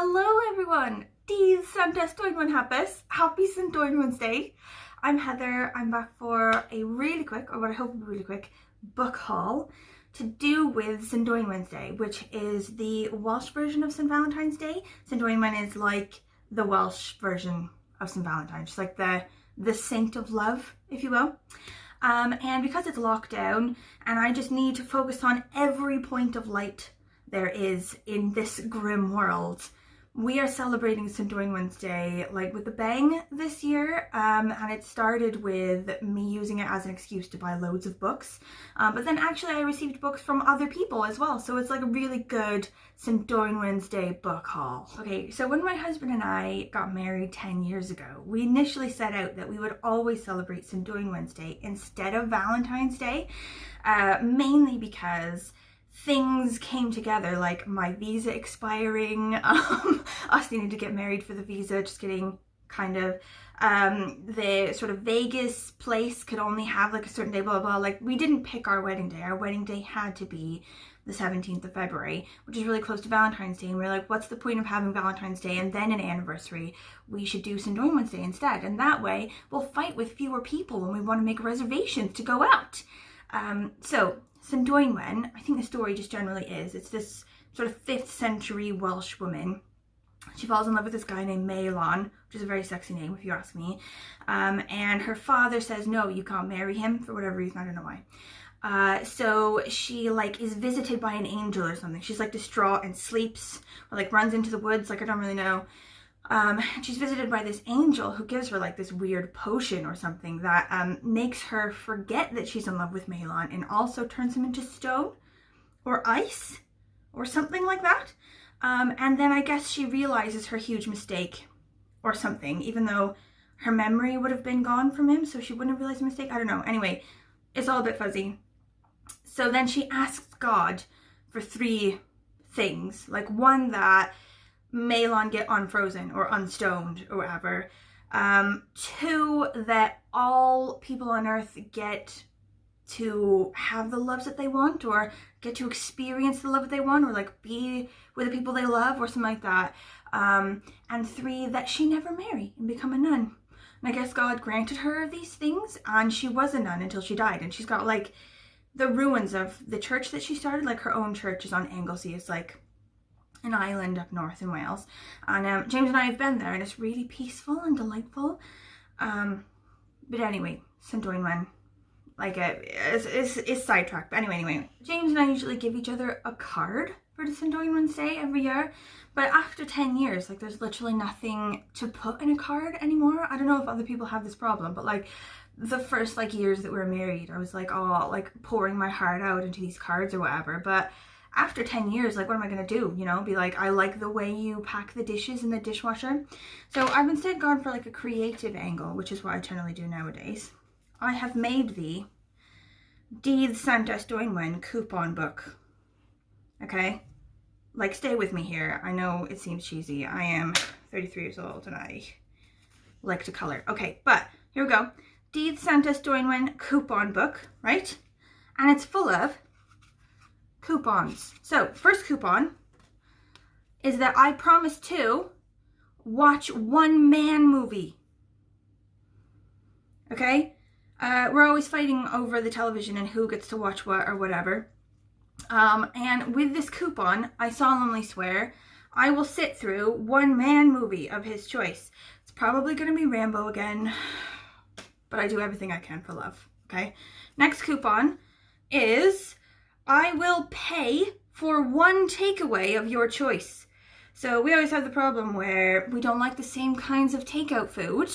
Hello everyone! Dydd Sant Dwynwen hapus. Happy St Dwynwen's Day. I'm Heather. I'm back for a really quick, or what I hope will be really quick, book haul to do with St Dwynwen's Day, which is the Welsh version of St Valentine's Day. St Dwynwen is like the Welsh version of St Valentine's. It's like the saint of love, if you will. And because it's lockdown and I just need to focus on every point of light there is in this grim world, we are celebrating St Dwynwen's Day like with a bang this year, and it started with me using it as an excuse to buy loads of books, but then actually I received books from other people as well, so it's like a really good St Dwynwen's Day book haul. Okay, so when my husband and I got married 10 years ago, we initially set out that we would always celebrate St Dwynwen's Day instead of Valentine's Day, mainly because things came together, like my visa expiring, us needing to get married for the visa, just getting kind of, the sort of Vegas place could only have like a certain day, blah, blah, blah. Like we didn't pick our wedding day. Our wedding day had to be the 17th of February, which is really close to Valentine's Day. And we're like, what's the point of having Valentine's Day and then an anniversary? We should do St Dwynwen's Day instead. And that way we'll fight with fewer people when we want to make reservations to go out. So St Dwynwen, I think the story just generally is, it's this sort of 5th century Welsh woman. She falls in love with this guy named Maelon, which is a very sexy name if you ask me. And her father says, no, you can't marry him for whatever reason, I don't know why. So she like is visited by an angel or something. She's like distraught and sleeps or like runs into the woods, like I don't really know. She's visited by this angel who gives her like this weird potion or something that makes her forget that she's in love with Maelon and also turns him into stone or ice or something like that. And then I guess she realizes her huge mistake or something, even though her memory would have been gone from him, so she wouldn't have realized the mistake. I don't know. Anyway, it's all a bit fuzzy. So then she asks God for 3 things, like one, that Maelon get unfrozen or unstoned or whatever. 2, that all people on earth get to have the loves that they want or get to experience the love that they want or like be with the people they love or something like that. And 3, that she never marry and become a nun. And I guess God granted her these things and she was a nun until she died. And she's got like the ruins of the church that she started, like her own church is on Anglesey. It's like an island up north in Wales, and James and I have been there and it's really peaceful and delightful. But anyway, St Dwynwen, like it's sidetracked, but anyway, James and I usually give each other a card for the St Dwynwen's Day every year, but after 10 years, like there's literally nothing to put in a card anymore. I don't know if other people have this problem, but like the first like years that we were married, I was like, oh, like pouring my heart out into these cards or whatever, but after 10 years, like, what am I going to do? You know, be like, I like the way you pack the dishes in the dishwasher. So I've instead gone for like a creative angle, which is what I generally do nowadays. I have made the Dydd Sant Dwynwen coupon book. Okay? Like, stay with me here. I know it seems cheesy. I am 33 years old and I like to color. Okay, but here we go. Dydd Sant Dwynwen coupon book, right? And it's full of coupons. So first coupon is that I promise to watch one man movie. Okay, we're always fighting over the television and who gets to watch what or whatever, and with this coupon I solemnly swear I will sit through one man movie of his choice. It's probably going to be Rambo again, but I do everything I can for love. Okay, next coupon is I will pay for one takeaway of your choice. So we always have the problem where we don't like the same kinds of takeout food.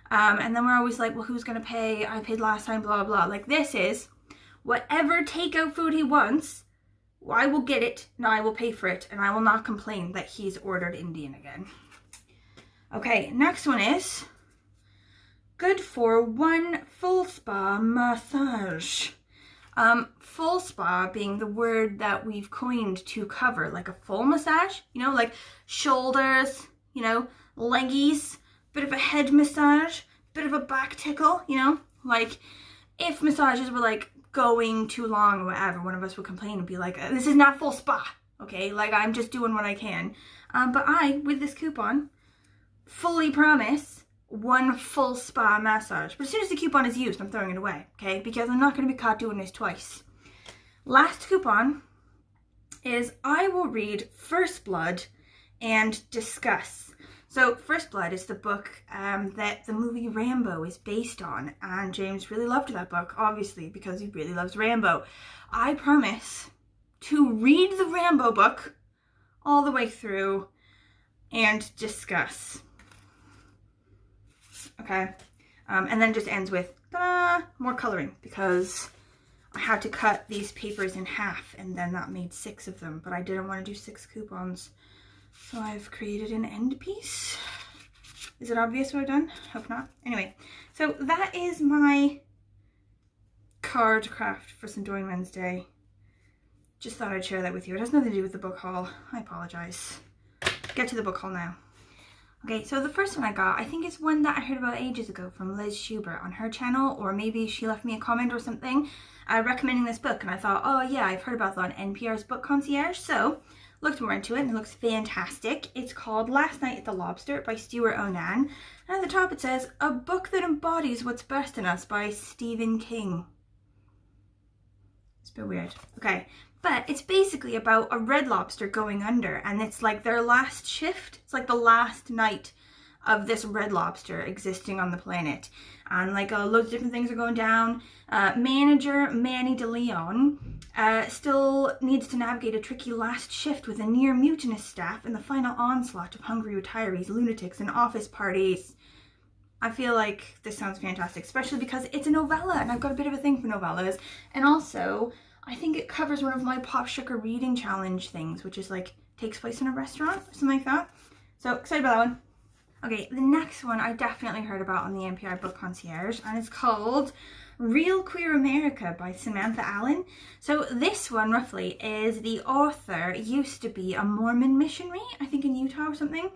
And then we're always like, well, who's going to pay? I paid last time, blah, blah. Like this is whatever takeout food he wants, I will get it and I will pay for it. And I will not complain that he's ordered Indian again. Okay, next one is good for one full spa massage. Full spa being the word that we've coined to cover like a full massage, you know, like shoulders, you know, leggies, bit of a head massage, bit of a back tickle, you know, like if massages were like going too long or whatever, one of us would complain and be like, this is not full spa, okay, like I'm just doing what I can. But I, with this coupon, fully promise 1 full spa massage. But as soon as the coupon is used, I'm throwing it away, okay? Because I'm not going to be caught doing this twice. Last coupon is I will read First Blood and discuss. So First Blood is the book that the movie Rambo is based on, and James really loved that book, obviously, because he really loves Rambo. I promise to read the Rambo book all the way through and discuss. Okay, and then just ends with more coloring, because I had to cut these papers in half, and then that made 6 of them, but I didn't want to do 6 coupons, so I've created an end piece. Is it obvious what I've done? Hope not. Anyway, so that is my card craft for St Dwynwen's Day. Just thought I'd share that with you. It has nothing to do with the book haul. I apologize. Get to the book haul now. Okay, so the first one I got, I think it's one that I heard about ages ago from Liz Schubert on her channel, or maybe she left me a comment or something recommending this book, and I thought, oh yeah, I've heard about that on NPR's Book Concierge, so looked more into it, and it looks fantastic. It's called Last Night at the Lobster by Stewart, and at the top it says, A Book That Embodies What's Best in Us by Stephen King. It's a bit weird. Okay. But it's basically about a red lobster going under, and it's like their last shift. It's like the last night of this red lobster existing on the planet. And like loads of different things are going down. Manager Manny DeLeon still needs to navigate a tricky last shift with a near mutinous staff and the final onslaught of hungry retirees, lunatics, and office parties. I feel like this sounds fantastic, especially because it's a novella, and I've got a bit of a thing for novellas. And also, I think it covers one of my Pop Sugar reading challenge things, which is like takes place in a restaurant or something like that. So excited about that one. Okay, the next one I definitely heard about on the NPR Book Concierge, and it's called Real Queer America by Samantha Allen. So this one roughly is the author used to be a Mormon missionary, I think in Utah or something,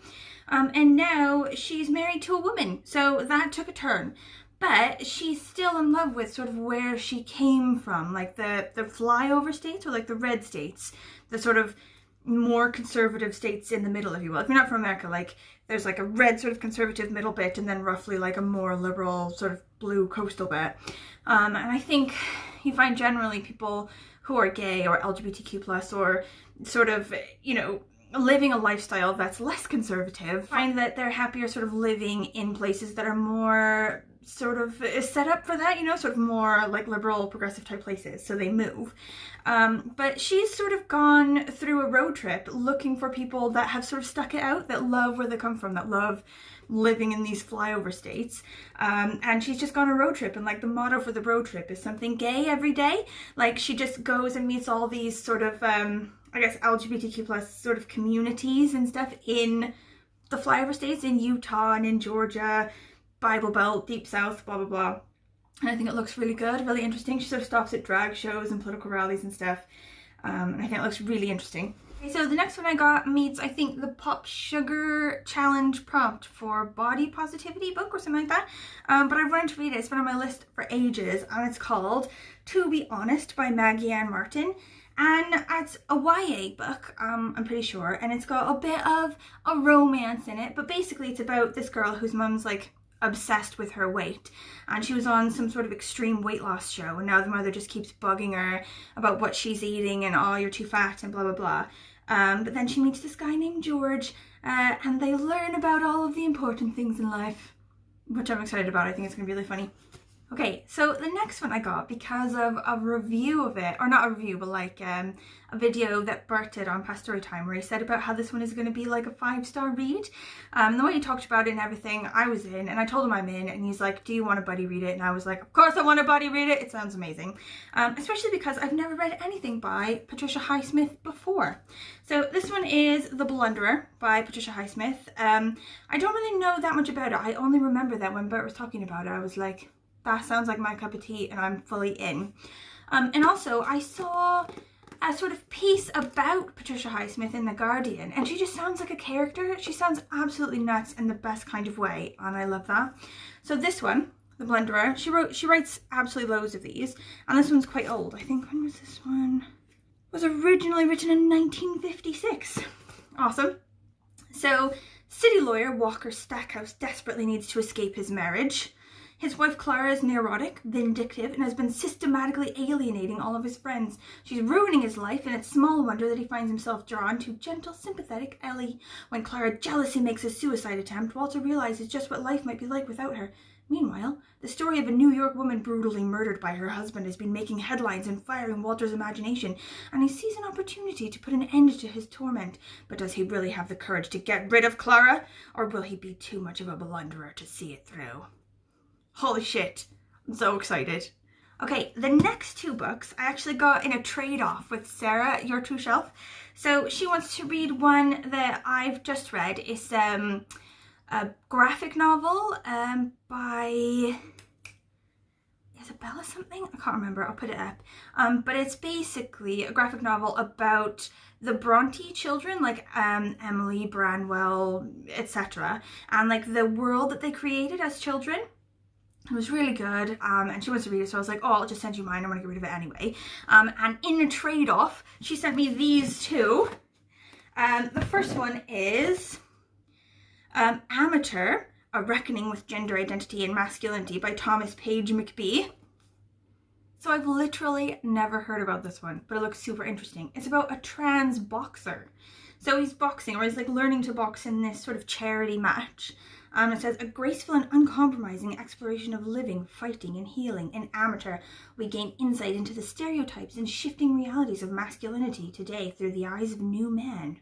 and now she's married to a woman, so that took a turn. But she's still in love with sort of where she came from, like the flyover states, or like the red states, the sort of more conservative states in the middle, if you will. If you're not from America, like there's like a red sort of conservative middle bit, and then roughly like a more liberal sort of blue coastal bit. And I think you find generally people who are gay or LGBTQ+, or sort of, you know, living a lifestyle that's less conservative, find that they're happier sort of living in places that are more sort of set up for that, you know, sort of more like liberal, progressive type places, so they move. But she's sort of gone through a road trip looking for people that have sort of stuck it out, that love where they come from, that love living in these flyover states. And she's just gone a road trip, and like the motto for the road trip is something gay every day. Like she just goes and meets all these sort of, I guess, LGBTQ+ sort of communities and stuff in the flyover states, in Utah and in Georgia, Bible Belt, Deep South, blah, blah, blah. And I think it looks really good, really interesting. She sort of stops at drag shows and political rallies and stuff. And I think it looks really interesting. Okay, so the next one I got meets, I think, the Pop Sugar Challenge prompt for Body Positivity book or something like that. But I've wanted to read it. It's been on my list for ages, and it's called To Be Honest by Maggie Ann Martin. And it's a YA book, I'm pretty sure, and it's got a bit of a romance in it, but basically it's about this girl whose mum's like obsessed with her weight, and she was on some sort of extreme weight loss show, and now the mother just keeps bugging her about what she's eating and, oh, you're too fat and blah blah blah. But then she meets this guy named George, and they learn about all of the important things in life, which I'm excited about. I think it's gonna be really funny. Okay, so the next one I got because of a review of it, or not a review, but like a video that Bert did on Past Story Time, where he said about how this one is going to be like a 5-star read. The way he talked about it and everything, I was in, and I told him I'm in, and he's like, do you want to buddy read it? And I was like, of course I want to buddy read it. It sounds amazing. Especially because I've never read anything by Patricia Highsmith before. So this one is The Blunderer by Patricia Highsmith. I don't really know that much about it. I only remember that when Bert was talking about it, I was like, that sounds like my cup of tea, and I'm fully in. And also, I saw a sort of piece about Patricia Highsmith in The Guardian, and she just sounds like a character. She sounds absolutely nuts in the best kind of way, and I love that. So this one, The Blunderer, she writes absolutely loads of these, and this one's quite old. I think, when was this one? It was originally written in 1956. Awesome. So, city lawyer Walker Stackhouse desperately needs to escape his marriage. His wife Clara is neurotic, vindictive, and has been systematically alienating all of his friends. She's ruining his life, and it's small wonder that he finds himself drawn to gentle, sympathetic Ellie. When Clara jealously makes a suicide attempt, Walter realizes just what life might be like without her. Meanwhile, the story of a New York woman brutally murdered by her husband has been making headlines and firing Walter's imagination, and he sees an opportunity to put an end to his torment. But does he really have the courage to get rid of Clara, or will he be too much of a blunderer to see it through? Holy shit, I'm so excited. Okay, the next 2 books I actually got in a trade-off with Sarah, your true shelf. So she wants to read one that I've just read. It's a graphic novel by Isabella something? I can't remember, I'll put it up. But it's basically a graphic novel about the Bronte children, like Emily, Branwell, etc. And like the world that they created as children. It was really good, and she wants to read it, so I was like, oh, I'll just send you mine, I want to get rid of it anyway. And in a trade-off, she sent me these 2. The first one is Amateur, A Reckoning with Gender Identity and Masculinity by Thomas Page McBee. So I've literally never heard about this one, but it looks super interesting. It's about a trans boxer. So he's boxing, or he's like learning to box in this sort of charity match. It says, a graceful and uncompromising exploration of living, fighting, and healing. In Amateur, we gain insight into the stereotypes and shifting realities of masculinity today through the eyes of new men.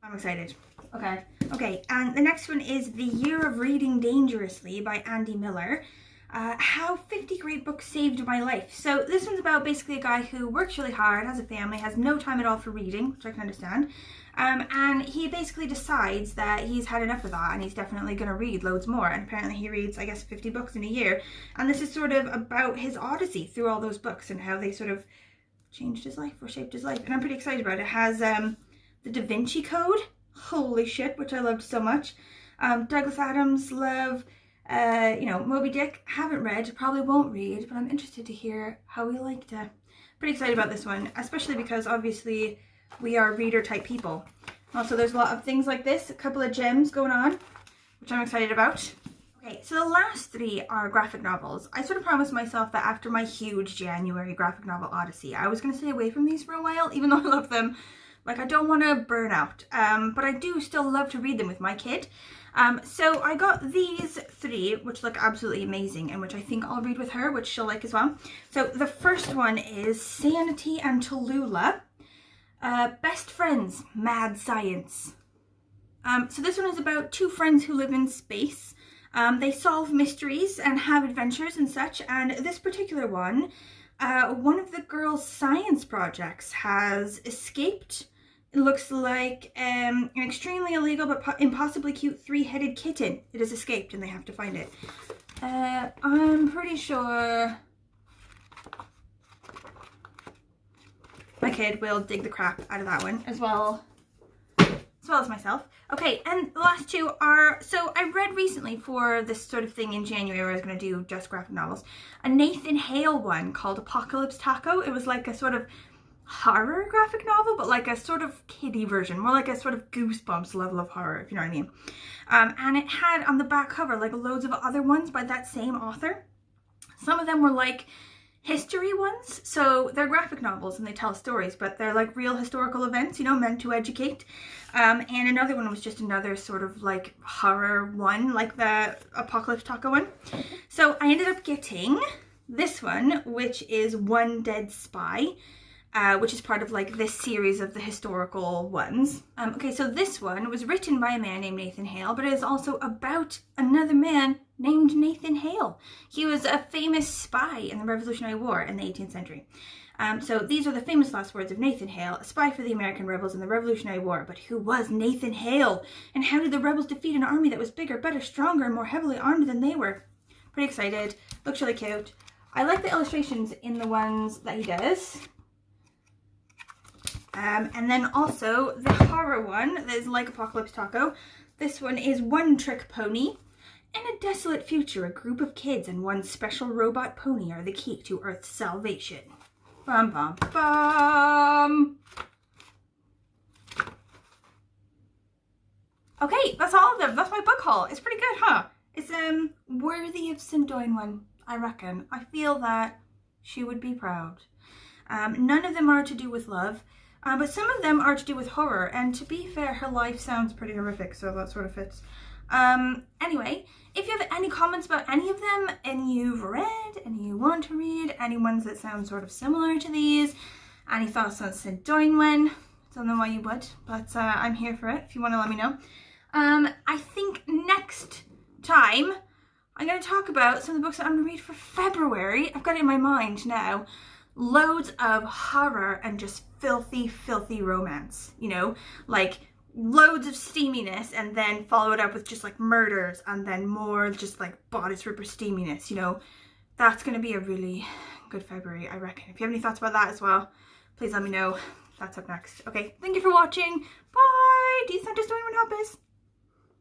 I'm excited. Okay, and the next one is The Year of Reading Dangerously by Andy Miller. How 50 Great Books Saved My Life. So this one's about basically a guy who works really hard, has a family, has no time at all for reading, which I can understand. And he basically decides that he's had enough of that and he's definitely going to read loads more. And apparently he reads, I guess, 50 books in a year. And this is sort of about his odyssey through all those books and how they sort of changed his life or shaped his life. And I'm pretty excited about it. It has the Da Vinci Code. Holy shit, which I loved so much. Douglas Adams, love. Moby Dick, haven't read, probably won't read, but I'm interested to hear how he liked it. Pretty excited about this one, especially because obviously we are reader type people. Also, there's a lot of things like this, a couple of gems going on, which I'm excited about. Okay, so the last 3 are graphic novels. I sort of promised myself that after my huge January graphic novel odyssey, I was going to stay away from these for a while, even though I love them. Like, I don't want to burn out, but I do still love to read them with my kid. So I got these 3, which look absolutely amazing and which I think I'll read with her, which she'll like as well. So the first one is Sanity and Tallulah, Best Friends, Mad Science. So this one is about 2 friends who live in space. They solve mysteries and have adventures and such, and this particular one, one of the girls' science projects has escaped. It looks like an extremely illegal but impossibly cute 3-headed kitten. It has escaped and they have to find it. I'm pretty sure my kid will dig the crap out of that one as well as myself. Okay, and the last 2 are, so I read recently for this sort of thing in January where I was going to do just graphic novels, a Nathan Hale one called Apocalypse Taco. It was like a sort of horror graphic novel, but like a sort of kiddie version, more like a sort of Goosebumps level of horror, if you know what I mean. And it had on the back cover like loads of other ones by that same author. Some of them were like history ones, so they're graphic novels and they tell stories, but they're like real historical events, you know, meant to educate. And another one was just another sort of like horror one, like the Apocalypse Taco one. So I ended up getting this one, which is One Dead Spy, which is part of like this series of the historical ones. Okay, so this one was written by a man named Nathan Hale, but it is also about another man named Nathan Hale. He was a famous spy in the Revolutionary War in the 18th century. So these are the famous last words of Nathan Hale, a spy for the American rebels in the Revolutionary War. But who was Nathan Hale? And how did the rebels defeat an army that was bigger, better, stronger, and more heavily armed than they were? Pretty excited. Looks really cute. I like the illustrations in the ones that he does. And then also the horror one that is like Apocalypse Taco. This one is One Trick Pony. In a desolate future, a group of kids and one special robot pony are the key to Earth's salvation. Bum bum bum. Okay, that's all of them. That's my book haul. It's pretty good, huh? It's worthy of St Dwynwen, I reckon. I feel that she would be proud. None of them are to do with love, but some of them are to do with horror. And to be fair, her life sounds pretty horrific, so that sort of fits. Anyway, if you have any comments about any of them, any you've read, any you want to read, any ones that sound sort of similar to these, any thoughts on St Dwynwen, don't know why you would, but I'm here for it if you want to let me know. I think next time I'm going to talk about some of the books that I'm going to read for February. I've got it in my mind now. Loads of horror and just filthy, filthy romance, you know, like loads of steaminess and then follow it up with just like murders and then more just like bodice ripper steaminess, you know. That's going to be a really good February, I reckon. If you have any thoughts about that as well, please let me know. That's up next. Okay, thank you for watching. Bye! Do you send us to anyone happy?